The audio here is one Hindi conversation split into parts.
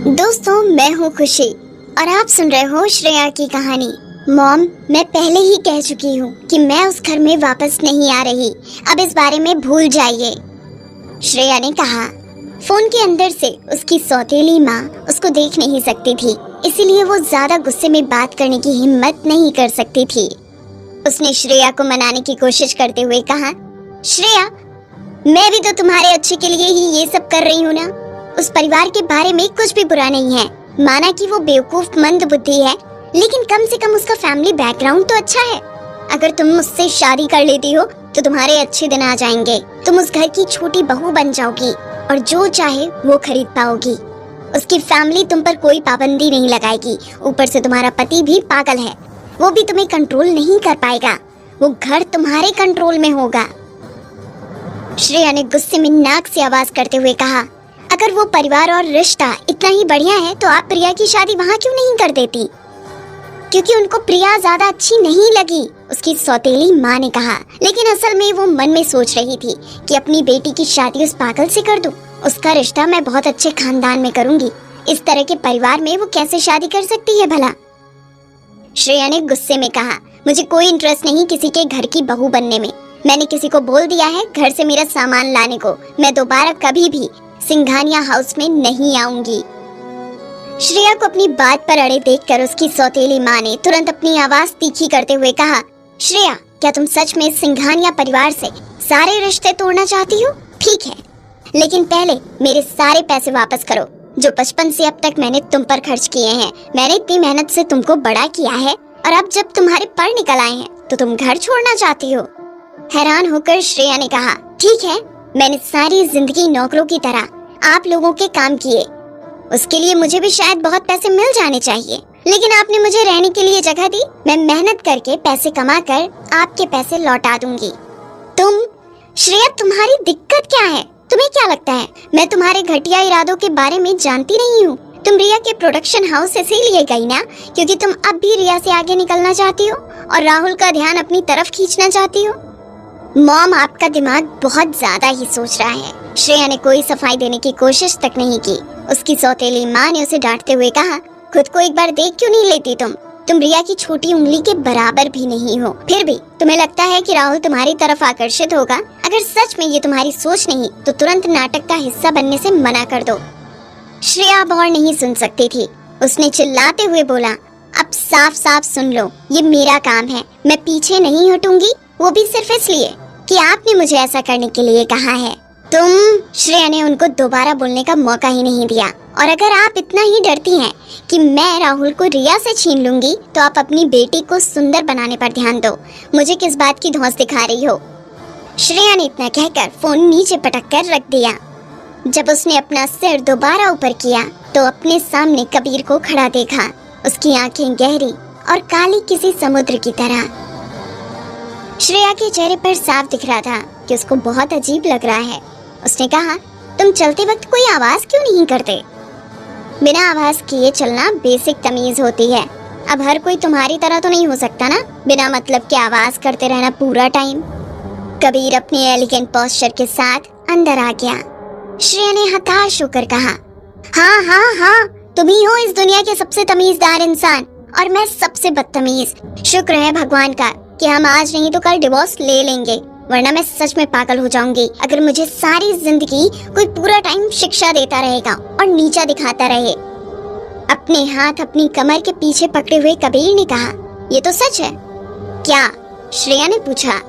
दोस्तों, मैं हूँ खुशी और आप सुन रहे हो श्रेया की कहानी। मॉम, मैं पहले ही कह चुकी हूँ कि मैं उस घर में वापस नहीं आ रही। अब इस बारे में भूल जाइए, श्रेया ने कहा। फोन के अंदर से उसकी सौतेली माँ उसको देख नहीं सकती थी, इसीलिए वो ज्यादा गुस्से में बात करने की हिम्मत नहीं कर सकती थी। उसने श्रेया को मनाने की कोशिश करते हुए कहा, श्रेया, मैं भी तो तुम्हारे अच्छे के लिए ही ये सब कर रही हूँ ना। उस परिवार के बारे में कुछ भी बुरा नहीं है। माना कि वो बेवकूफ मंद बुद्धि है, लेकिन कम से कम उसका फैमिली बैकग्राउंड तो अच्छा है। अगर तुम मुझसे शादी कर लेती हो तो तुम्हारे अच्छे दिन आ जाएंगे। तुम उस घर की छोटी बहू बन जाओगी और जो चाहे वो खरीद पाओगी। उसकी फैमिली तुम पर कोई पाबंदी नहीं लगाएगी। ऊपर से तुम्हारा पति भी पागल है, वो भी तुम्हें कंट्रोल नहीं कर पाएगा। वो घर तुम्हारे कंट्रोल में होगा। श्रेया ने गुस्से में नाक से आवाज करते हुए कहा, अगर वो परिवार और रिश्ता इतना ही बढ़िया है तो आप प्रिया की शादी वहाँ क्यों नहीं कर देती? क्योंकि उनको प्रिया ज्यादा अच्छी नहीं लगी, उसकी सौतेली माँ ने कहा। लेकिन असल में वो मन में सोच रही थी कि अपनी बेटी की शादी उस पागल से कर दूं। उसका रिश्ता मैं बहुत अच्छे खानदान में करूंगी। इस तरह के परिवार में वो कैसे शादी कर सकती है भला? श्रेया ने गुस्से में कहा, मुझे कोई इंटरेस्ट नहीं किसी के घर की बहू बनने में। मैंने किसी को बोल दिया है घर से मेरा सामान लाने को। मैं दोबारा कभी भी सिंघानिया हाउस में नहीं आऊंगी। श्रेया को अपनी बात पर अड़े देखकर उसकी सौतेली माँ ने तुरंत अपनी आवाज तीखी करते हुए कहा, श्रेया, क्या तुम सच में सिंघानिया परिवार से सारे रिश्ते तोड़ना चाहती हो? ठीक है, लेकिन पहले मेरे सारे पैसे वापस करो जो बचपन से अब तक मैंने तुम पर खर्च किए हैं। मैंने इतनी मेहनत से तुमको बड़ा किया है और अब जब तुम्हारे पर निकल आए हैं तो तुम घर छोड़ना चाहती हो? हैरान होकर श्रेया ने कहा, ठीक है, मैंने सारी जिंदगी नौकरों की तरह आप लोगों के काम किए, उसके लिए मुझे भी शायद बहुत पैसे मिल जाने चाहिए, लेकिन आपने मुझे रहने के लिए जगह दी। मैं मेहनत करके पैसे कमा कर आपके पैसे लौटा दूंगी। श्रेया, तुम्हारी दिक्कत क्या है? तुम्हें क्या लगता है मैं तुम्हारे घटिया इरादों के बारे में जानती नहीं हूँ? तुम रिया के प्रोडक्शन हाउस इसीलिए गई ना क्योंकि तुम अब भी रिया से आगे निकलना चाहती हो और राहुल का ध्यान अपनी तरफ खींचना चाहती हो। मॉम, आपका दिमाग बहुत ज्यादा ही सोच रहा है। श्रेया ने कोई सफाई देने की कोशिश तक नहीं की। उसकी सौतेली माँ ने उसे डांटते हुए कहा, खुद को एक बार देख क्यों नहीं लेती तुम रिया की छोटी उंगली के बराबर भी नहीं हो। फिर भी तुम्हें लगता है कि राहुल तुम्हारी तरफ आकर्षित होगा? अगर सच में ये तुम्हारी सोच नहीं तो तुरंत नाटक का हिस्सा बनने से मना कर दो। श्रेया अब और नहीं सुन सकती थी। उसने चिल्लाते हुए बोला, अब साफ साफ सुन लो, ये मेरा काम है, मैं पीछे नहीं हटूंगी, वो भी सिर्फ इसलिए कि आपने मुझे ऐसा करने के लिए कहा है। श्रेया ने उनको दोबारा बोलने का मौका ही नहीं दिया। और अगर आप इतना ही डरती हैं कि मैं राहुल को रिया से छीन लूंगी तो आप अपनी बेटी को सुंदर बनाने पर ध्यान दो। मुझे किस बात की धौंस दिखा रही हो? श्रेया ने इतना कहकर फोन नीचे पटक कर रख दिया। जब उसने अपना सिर दोबारा ऊपर किया तो अपने सामने कबीर को खड़ा देखा। उसकी आंखें गहरी और काली किसी समुद्र की तरह। श्रेया के चेहरे पर साफ दिख रहा था कि उसको बहुत अजीब लग रहा है। उसने कहा, तुम चलते वक्त कोई आवाज क्यों नहीं करते? बिना आवाज किए चलना बेसिक तमीज होती है। अब हर कोई तुम्हारी तरह तो नहीं हो सकता ना, बिना मतलब के आवाज करते रहना पूरा टाइम। कबीर अपने एलिगेंट पोस्चर के साथ अंदर आ गया। श्रेया ने हताश होकर कहा, हाँ, तुम ही हो इस दुनिया के सबसे तमीजदार इंसान और मैं सबसे बदतमीज। शुक्र है भगवान का कि हम आज नहीं तो कल डिवोर्स ले लेंगे, वरना मैं सच में पागल हो जाऊंगी अगर मुझे सारी जिंदगी कोई पूरा टाइम शिक्षा देता रहेगा और नीचा दिखाता रहे। अपने हाथ अपनी कमर के पीछे पकड़े हुए कबीर ने कहा, ये तो सच है क्या? श्रेया ने पूछा।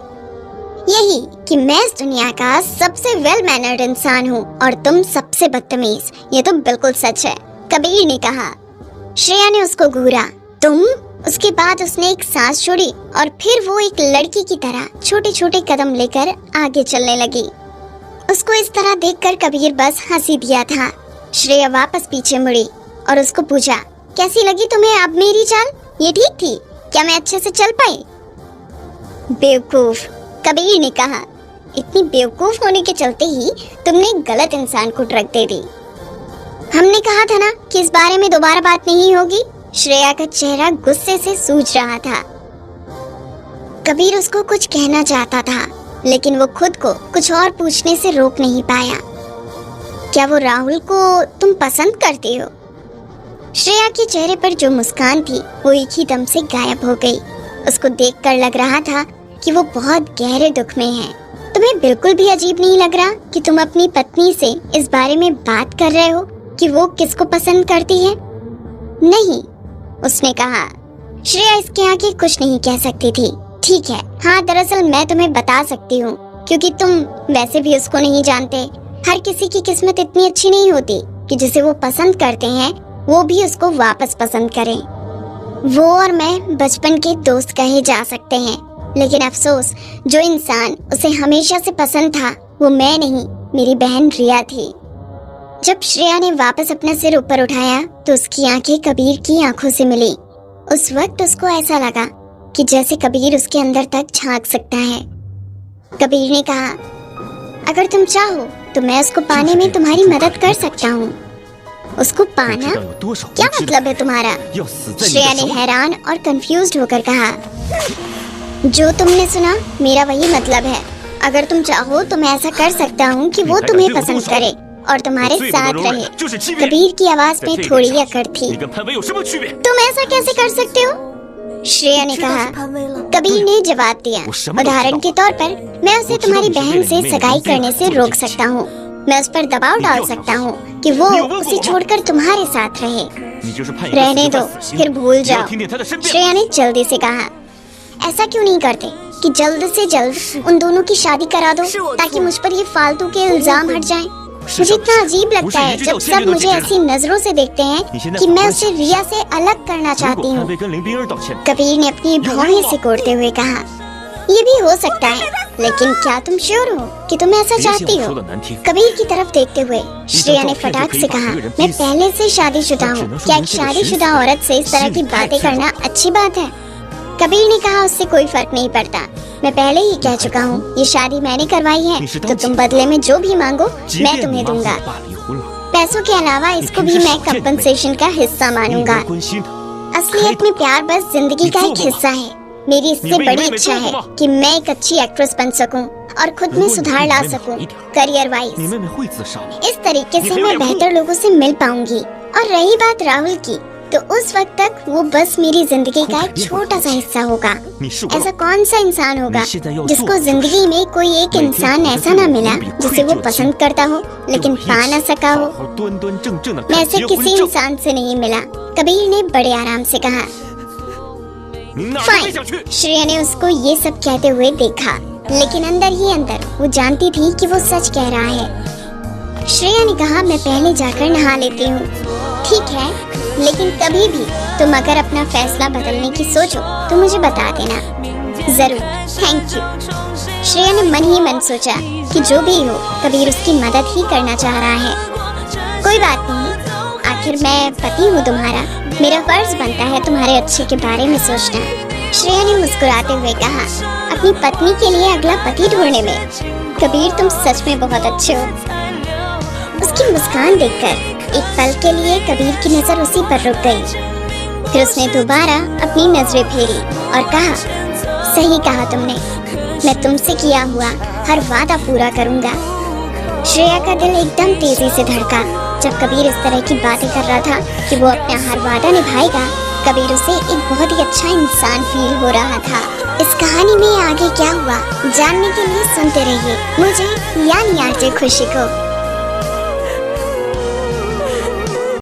यही कि मैं इस दुनिया का सबसे वेल मैनर्ड इंसान हूँ और तुम सबसे बदतमीज। ये तो बिल्कुल सच है, कबीर ने कहा। श्रेया ने उसको घूरा। उसके बाद उसने एक सांस छोड़ी और फिर वो एक लड़की की तरह छोटे छोटे कदम लेकर आगे चलने लगी। उसको इस तरह देखकर कबीर बस हंसी दिया था। श्रेया वापस पीछे मुड़ी और उसको पूछा, कैसी लगी तुम्हें अब मेरी चाल? ये ठीक थी क्या? मैं अच्छे से चल पाई? बेवकूफ, कबीर ने कहा। इतनी बेवकूफ होने के चलते ही तुमने गलत इंसान को ड्रग दे दी। हमने कहा था ना कि इस बारे में दोबारा बात नहीं होगी। श्रेया का चेहरा गुस्से से सूज रहा था। कबीर उसको कुछ कहना चाहता था लेकिन वो खुद को कुछ और पूछने से रोक नहीं पाया। क्या वो राहुल को तुम पसंद करती हो? श्रेया के चेहरे पर जो मुस्कान थी वो एक ही दम से गायब हो गई। उसको देखकर लग रहा था कि वो बहुत गहरे दुख में है। तुम्हें बिल्कुल भी अजीब नहीं लग रहा कि तुम अपनी पत्नी से इस बारे में बात कर रहे हो कि वो किसको पसंद करती है? नहीं, उसने कहा। श्रेया इसके आगे कुछ नहीं कह सकती थी। ठीक है, हाँ दरअसल मैं तुम्हें बता सकती हूँ क्योंकि तुम वैसे भी उसको नहीं जानते। हर किसी की किस्मत इतनी अच्छी नहीं होती कि जिसे वो पसंद करते हैं वो भी उसको वापस पसंद करें। वो और मैं बचपन के दोस्त कहे जा सकते हैं, लेकिन अफसोस जो इंसान उसे हमेशा से पसंद था वो मैं नहीं, मेरी बहन रिया थी। जब श्रेया ने वापस अपना सिर ऊपर उठाया तो उसकी आंखें कबीर की आंखों से मिली। उस वक्त उसको ऐसा लगा कि जैसे कबीर उसके अंदर तक झांक सकता है। कबीर ने कहा, अगर तुम चाहो तो मैं उसको पाने में तुम्हारी मदद कर सकता हूँ। उसको पाना? क्या मतलब है तुम्हारा? श्रेया ने हैरान और कंफ्यूज्ड होकर कहा, जो तुमने सुना मेरा वही मतलब है। अगर तुम चाहो तो मैं ऐसा कर सकता हूँ कि वो तुम्हें पसंद करे और तुम्हारे साथ रहे। कबीर की आवाज में थोड़ी अकड़ थी। तुम ऐसा कैसे कर सकते हो? श्रेया ने कहा। कबीर ने जवाब दिया, उदाहरण के तौर पर मैं उसे तुम्हारी बहन से सगाई करने से रोक सकता हूँ। मैं उस पर दबाव डाल सकता हूँ कि वो उसे छोड़कर तुम्हारे साथ रहे। रहने दो, फिर भूल जाओ। श्रेया ने जल्दी से कहा, ऐसा क्यों नहीं करते कि जल्द से जल्द उन दोनों की शादी करा दो ताकि मुझ पर ये फालतू के इल्जाम हट जाएं। मुझे इतना अजीब लगता है जब सब मुझे ऐसी नजरों से देखते हैं कि मैं उसे रिया से अलग करना चाहती हूँ। कबीर ने अपनी भौहें सिकोड़ते हुए कहा, ये भी हो सकता है, लेकिन क्या तुम श्योर हो कि तुम ऐसा चाहती हो? कबीर की तरफ देखते हुए श्रेया ने फटाक से कहा, मैं पहले से शादीशुदा हूँ। क्या एक शादीशुदा औरत से इस तरह की बातें करना अच्छी बात है? कबीर ने कहा, उससे कोई फर्क नहीं पड़ता। मैं पहले ही कह चुका हूँ, ये शादी मैंने करवाई है, तो तुम बदले में जो भी मांगो मैं तुम्हें दूंगा। पैसों के अलावा इसको भी मैं कंपनसेशन का हिस्सा मानूंगा। असलियत में प्यार बस जिंदगी का एक हिस्सा है। मेरी इससे बड़ी इच्छा है कि मैं एक अच्छी एक्ट्रेस बन सकूं और खुद में सुधार ला सकूं, करियर वाइज। इस तरीके से मैं बेहतर लोगों से मिल पाऊंगी। और रही बात राहुल की, तो उस वक्त तक वो बस मेरी जिंदगी का एक छोटा सा हिस्सा होगा। ऐसा कौन सा इंसान होगा जिसको जिंदगी में कोई एक इंसान ऐसा ना मिला जिसे वो पसंद करता हो लेकिन पा ना सका हो? मैं ऐसे किसी इंसान से नहीं मिला। कबीर ने बड़े आराम से कहा। फाइन। श्रेया ने उसको ये सब कहते हुए देखा, लेकिन अंदर ही अंदर वो जानती थी कि वो सच कह रहा है। श्रेया ने कहा, मैं पहले जाकर नहा लेती हूँ। ठीक है, लेकिन कभी भी तुम अगर अपना फैसला बदलने की सोचो तो मुझे बता देना। जरूर, थैंक यू। श्रेया ने मन ही मन सोचा कि जो भी हो कबीर उसकी मदद ही करना चाह रहा है। कोई बात नहीं, आखिर मैं पति हूँ तुम्हारा, मेरा फर्ज बनता है तुम्हारे अच्छे के बारे में सोचना। श्रेया ने मुस्कुराते हुए कहा, अपनी पत्नी के लिए अगला पति ढूंढने में कबीर तुम सच में बहुत अच्छे हो। उसकी मुस्कान देखकर एक पल के लिए कबीर की नजर उसी पर रुक गई। फिर उसने दोबारा अपनी नजरें फेरी और कहा, सही कहा तुमने, मैं तुमसे किया हुआ हर वादा पूरा करूंगा। श्रेया का दिल एकदम तेजी से धड़का जब कबीर इस तरह की बातें कर रहा था कि वो अपना हर वादा निभाएगा। कबीर उसे एक बहुत ही अच्छा इंसान फील हो रहा था। इस कहानी में आगे क्या हुआ जानने के लिए सुनते रहिए मुझे यानी आरजे खुशी को।